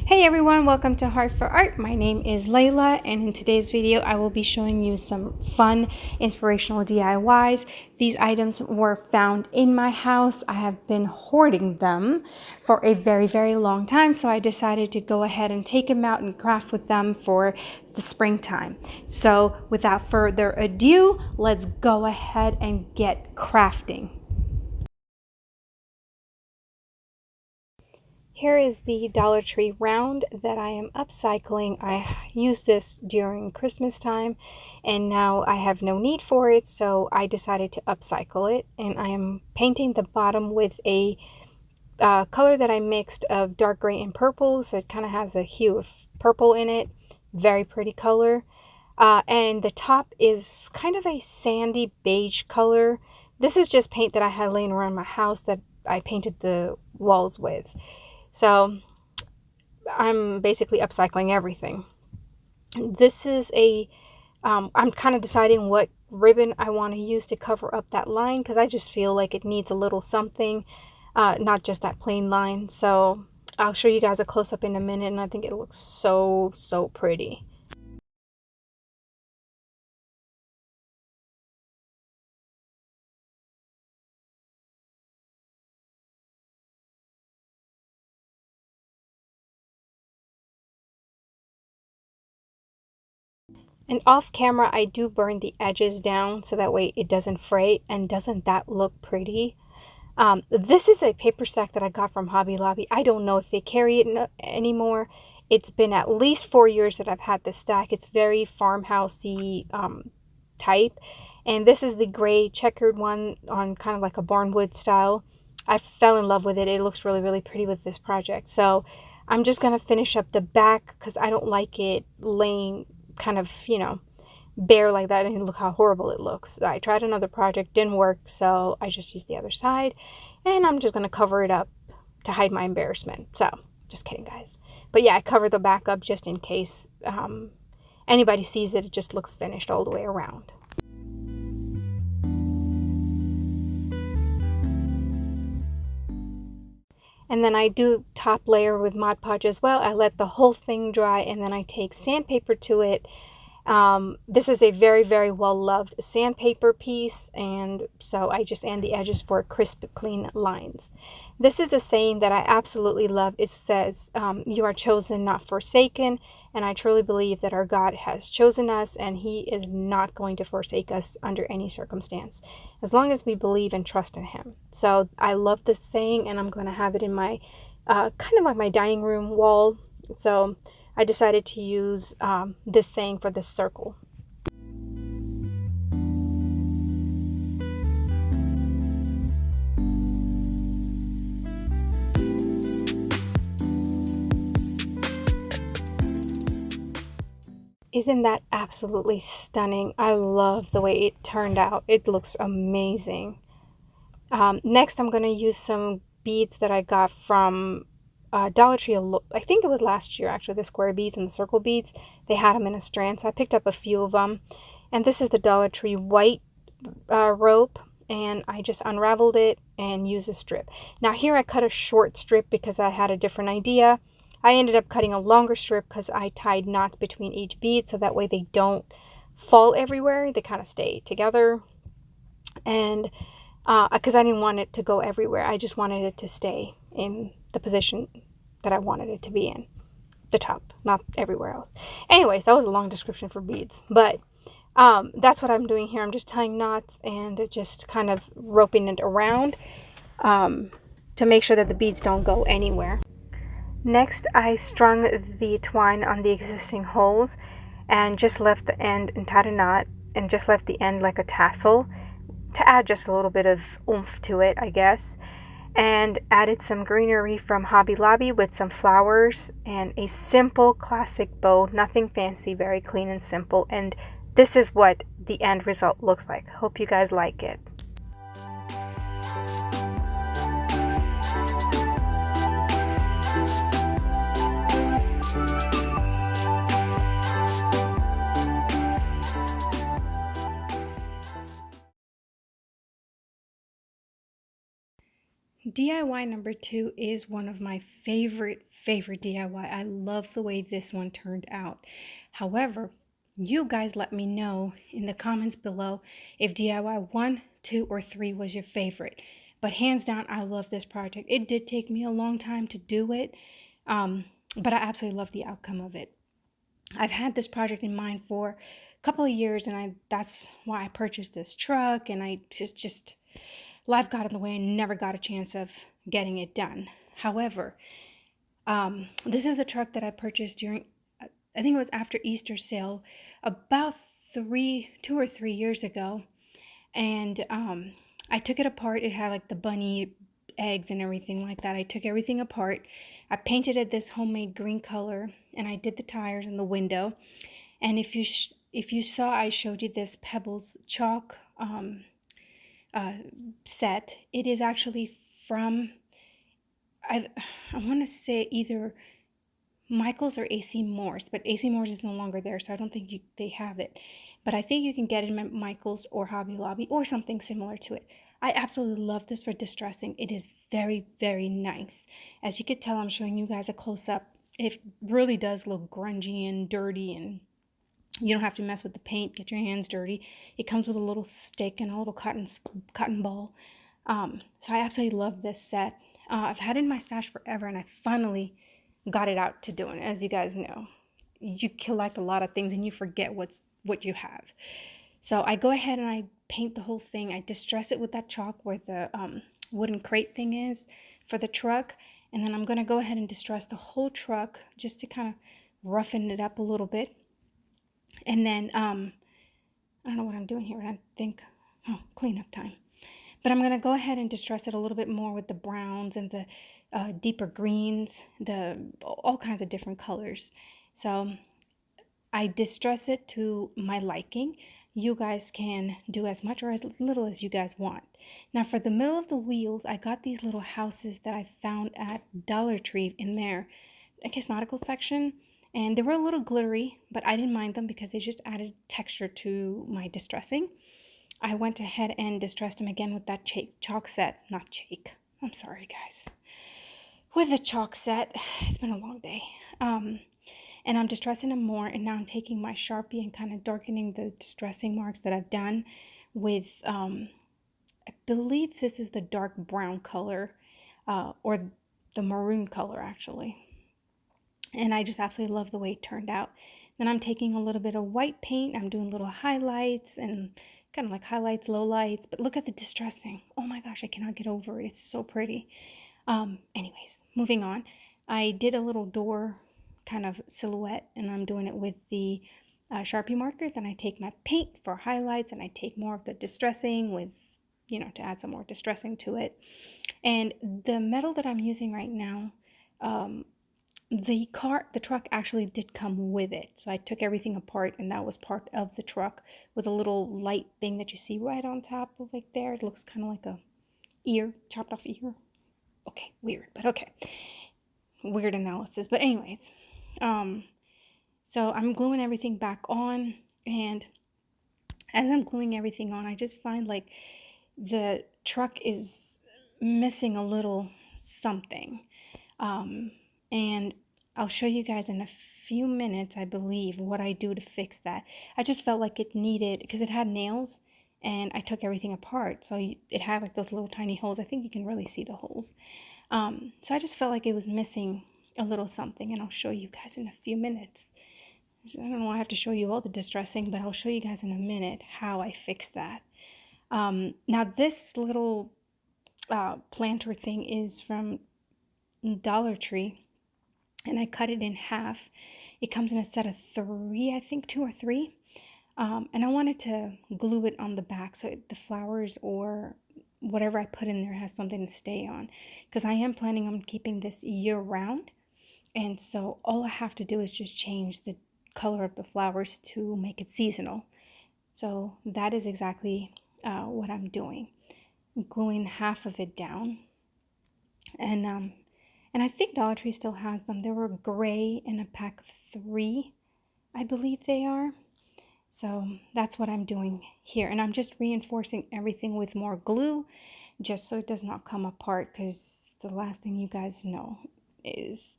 Hey everyone, welcome to Heart for Art. My name is Layla, and in today's video I will be showing you some fun inspirational DIYs. These items were found in my house. I have been hoarding them for a very long time, so I decided to go ahead and take them out and craft with them for the springtime. So without further ado, let's go ahead and get crafting. Here is the Dollar Tree round that I am upcycling. I used this during Christmas time and now I have no need for it, so I decided to upcycle it. And I am painting the bottom with a color that I mixed of dark gray and purple, so it kind of has a hue of purple in it. Very pretty color. And the top is kind of a sandy beige color. This is just paint that I had laying around my house that I painted the walls with. So I'm basically upcycling everything. This is I'm kind of deciding what ribbon I want to use to cover up that line, because I just feel like it needs a little something, not just that plain line. So I'll show you guys a close-up in a minute, and I think it looks so pretty. And off camera, I do burn the edges down so that way it doesn't fray. And doesn't that look pretty? This is a paper stack that I got from Hobby Lobby. I don't know if they carry it anymore. It's been at least 4 years that I've had this stack. It's very farmhousey type. And this is the gray checkered one on kind of like a barnwood style. I fell in love with it. It looks really pretty with this project. So I'm just going to finish up the back because I don't like it laying kind of, bare like that, and look how horrible it looks. I tried another project, didn't work, so I just used the other side, and I'm just going to cover it up to hide my embarrassment. So just kidding, guys. But yeah, I covered the back up just in case anybody sees it. It just looks finished all the way around. And then I do top layer with Mod Podge as well. I let the whole thing dry, and then I take sandpaper to it. This is a very well loved sandpaper piece, and so I just sand the edges for crisp, clean lines. This is a saying that I absolutely love. It says, you are chosen, not forsaken, and I truly believe that our God has chosen us, and he is not going to forsake us under any circumstance, as long as we believe and trust in him. So I love this saying, and I'm going to have it in my kind of like my dining room wall. So I decided to use this saying for this circle. Isn't that absolutely stunning? I love the way it turned out. It looks amazing. Next, I'm going to use some beads that I got from Dollar Tree. I think it was last year, actually, the square beads and the circle beads. They had them in a strand, so I picked up a few of them. And this is the Dollar Tree white rope, and I just unraveled it and used a strip. Now here I cut a short strip because I had a different idea. I ended up cutting a longer strip because I tied knots between each bead, so that way they don't fall everywhere. They kind of stay together. And because I didn't want it to go everywhere, I just wanted it to stay in the position that I wanted it to be in, the top, not everywhere else. Anyways, that was a long description for beads, but that's what I'm doing here. I'm just tying knots and just kind of roping it around to make sure that the beads don't go anywhere. Next, I strung the twine on the existing holes and just left the end and tied a knot, and just left the end like a tassel to add just a little bit of oomph to it, I guess. And added some greenery from Hobby Lobby with some flowers and a simple classic bow. Nothing fancy, very clean and simple. And this is what the end result looks like. Hope you guys like it. DIY number 2 is one of my favorite favorite DIY. I love the way this one turned out. However, you guys let me know in the comments below if DIY 1, 2, or 3 was your favorite. But hands down, I love this project. It did take me a long time to do it, but I absolutely love the outcome of it. I've had this project in mind for a couple of years, and that's why I purchased this truck, and I just life got in the way and never got a chance of getting it done. However, this is the truck that I purchased during, I think it was after Easter sale, about 2 or 3 years ago. And I took it apart. It had like the bunny eggs and everything like that. I took everything apart. I painted it this homemade green color, and I did the tires and the window. And if you saw, I showed you this Pebbles chalk set. It is actually from, I want to say either Michael's or AC Moore's, but AC Moore's is no longer there, so I don't think they have it. But I think you can get it at Michael's or Hobby Lobby or something similar to it. I absolutely love this for distressing. It is very, very nice. As you can tell, I'm showing you guys a close-up. It really does look grungy and dirty, and you don't have to mess with the paint, get your hands dirty. It comes with a little stick and a little cotton ball. So I absolutely love this set. I've had it in my stash forever, and I finally got it out to doing it. As you guys know, you collect a lot of things and you forget what you have. So I go ahead and I paint the whole thing. I distress it with that chalk where the wooden crate thing is for the truck. And then I'm going to go ahead and distress the whole truck just to kind of roughen it up a little bit. And then, I don't know what I'm doing here. I think, cleanup time. But I'm going to go ahead and distress it a little bit more with the browns and the deeper greens, all kinds of different colors. So I distress it to my liking. You guys can do as much or as little as you guys want. Now for the middle of the wheels, I got these little houses that I found at Dollar Tree in their, I guess, nautical section. And they were a little glittery, but I didn't mind them because they just added texture to my distressing. I went ahead and distressed them again with that chalk set. Not chalk. I'm sorry, guys. With the chalk set. It's been a long day. And I'm distressing them more, and now I'm taking my Sharpie and kind of darkening the distressing marks that I've done with, I believe this is the dark brown color, or the maroon color, actually. And I just absolutely love the way it turned out. Then I'm taking a little bit of white paint. I'm doing little highlights and kind of like highlights, lowlights. But look at the distressing. Oh my gosh, I cannot get over it. It's so pretty. Anyways, moving on. I did a little door kind of silhouette, and I'm doing it with the Sharpie marker. Then I take my paint for highlights, and I take more of the distressing with, to add some more distressing to it. And the metal that I'm using right now, the truck actually did come with it. So I took everything apart, and that was part of the truck with a little light thing that you see right on top of right there. It looks kind of like a ear, chopped off ear. Okay, weird, but okay. Weird analysis. But anyways, so I'm gluing everything back on, and as I'm gluing everything on, I just find like the truck is missing a little something. And I'll show you guys in a few minutes, I believe, what I do to fix that. I just felt like it needed, because it had nails, and I took everything apart. So it had like those little tiny holes. I think you can really see the holes. So I just felt like it was missing a little something, and I'll show you guys in a few minutes. I don't know why I have to show you all the distressing, but I'll show you guys in a minute how I fixed that. Now this little planter thing is from Dollar Tree, and I cut it in half. It comes in a set of 3, I think 2 or 3. And I wanted to glue it on the back so the flowers or whatever I put in there has something to stay on, because I am planning on keeping this year round. And so all I have to do is just change the color of the flowers to make it seasonal. So that is exactly what I'm doing. I'm gluing half of it down. And I think Dollar Tree still has them. They were gray in a pack of 3, I believe they are. So that's what I'm doing here. And I'm just reinforcing everything with more glue just so it does not come apart, because the last thing you guys know is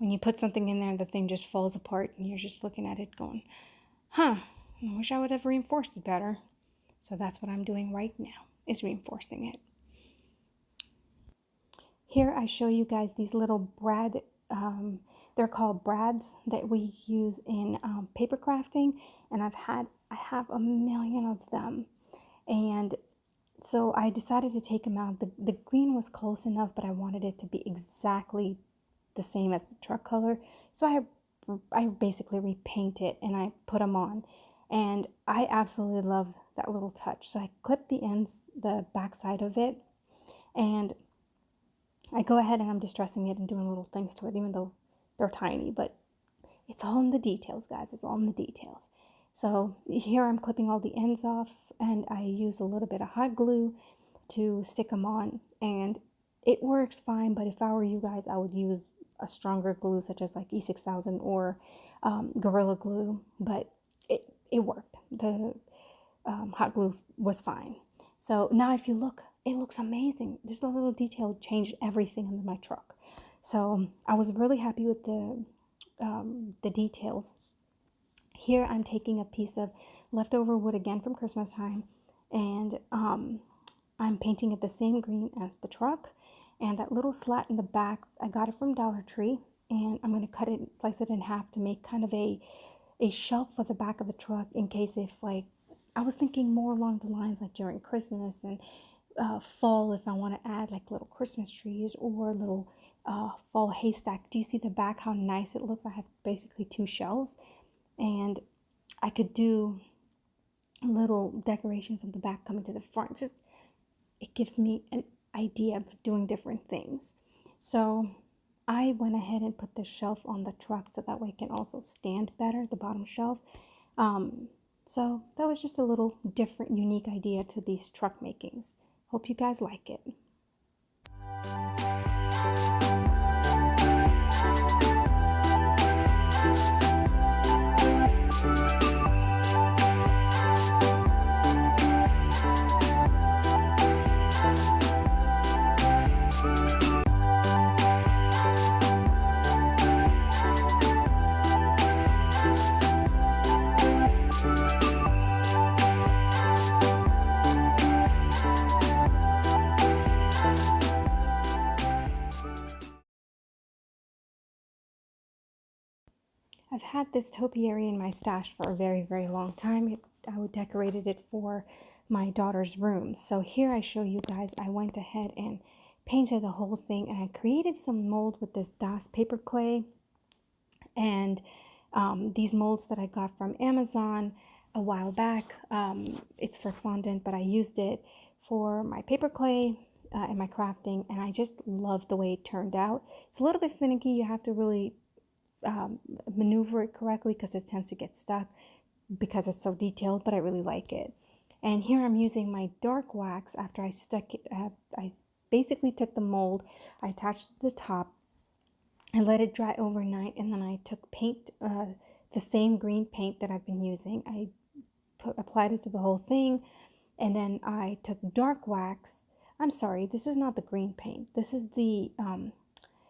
when you put something in there, the thing just falls apart and you're just looking at it going, huh, I wish I would have reinforced it better. So that's what I'm doing right now, is reinforcing it. Here I show you guys these little brad, they're called brads that we use in paper crafting, and I have a million of them. And so I decided to take them out. The green was close enough, but I wanted it to be exactly the same as the truck color. So I basically repaint it and I put them on. And I absolutely love that little touch. So I clipped the ends, the back side of it, and I go ahead and I'm distressing it and doing little things to it, even though they're tiny, but it's all in the details, guys. It's all in the details. So here I'm clipping all the ends off, and I use a little bit of hot glue to stick them on, and it works fine. But if I were you guys, I would use a stronger glue such as like E6000 or Gorilla Glue, but it worked. The hot glue was fine. So now if you look, it looks amazing. This little detail changed everything on my truck. So I was really happy with the details. Here I'm taking a piece of leftover wood again from Christmas time, and I'm painting it the same green as the truck. And that little slat in the back, I got it from Dollar Tree, and I'm going to cut it, slice it in half to make kind of a shelf for the back of the truck, in case if, like, I was thinking more along the lines like during Christmas and fall, if I want to add like little Christmas trees or little fall haystack. Do you see the back, how nice it looks? I have basically 2 shelves, and I could do a little decoration from the back coming to the front. Just, it gives me an idea of doing different things. So I went ahead and put the shelf on the truck so that way it can also stand better, the bottom shelf. So that was just a little different, unique idea to these truck makings. Hope you guys like it. I've had this topiary in my stash for a very, very long time. I decorated it for my daughter's room. So here I show you guys, I went ahead and painted the whole thing, and I created some mold with this Das paper clay, and these molds that I got from Amazon a while back. It's for fondant, but I used it for my paper clay and my crafting, and I just love the way it turned out. It's a little bit finicky. You have to really maneuver it correctly because it tends to get stuck because it's so detailed, but I really like it. And here I'm using my dark wax. After I stuck it, I basically took the mold, I attached it to the top, I let it dry overnight, and then I took paint, the same green paint that I've been using. I applied it to the whole thing, and then I took dark wax. I'm sorry, this is not the green paint. This is the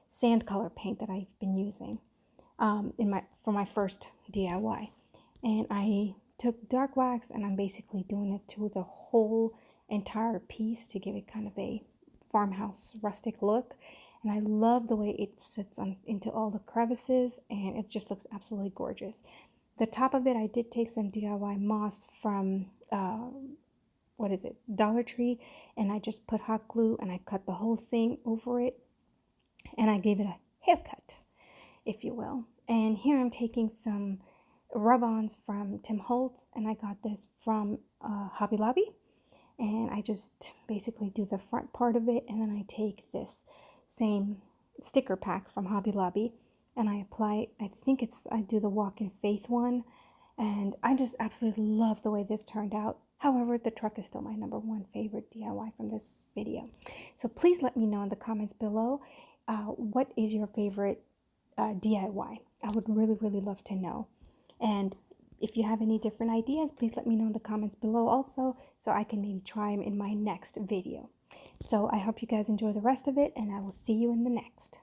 sand color paint that I've been using for my first DIY. And I took dark wax, and I'm basically doing it to the whole entire piece to give it kind of a farmhouse rustic look. And I love the way it sits into all the crevices, and it just looks absolutely gorgeous. The top of it, I did take some DIY moss from Dollar Tree, and I just put hot glue and I cut the whole thing over it, and I gave it a haircut, if you will. And here I'm taking some rub-ons from Tim Holtz, and I got this from Hobby Lobby, and I just basically do the front part of it, and then I take this same sticker pack from Hobby Lobby and I apply, I do the Walk in Faith one, and I just absolutely love the way this turned out. However, the truck is still my #1 favorite DIY from this video. So please let me know in the comments below, what is your favorite DIY? I would really, really love to know. And if you have any different ideas, please let me know in the comments below also, so I can maybe try them in my next video. So I hope you guys enjoy the rest of it, and I will see you in the next.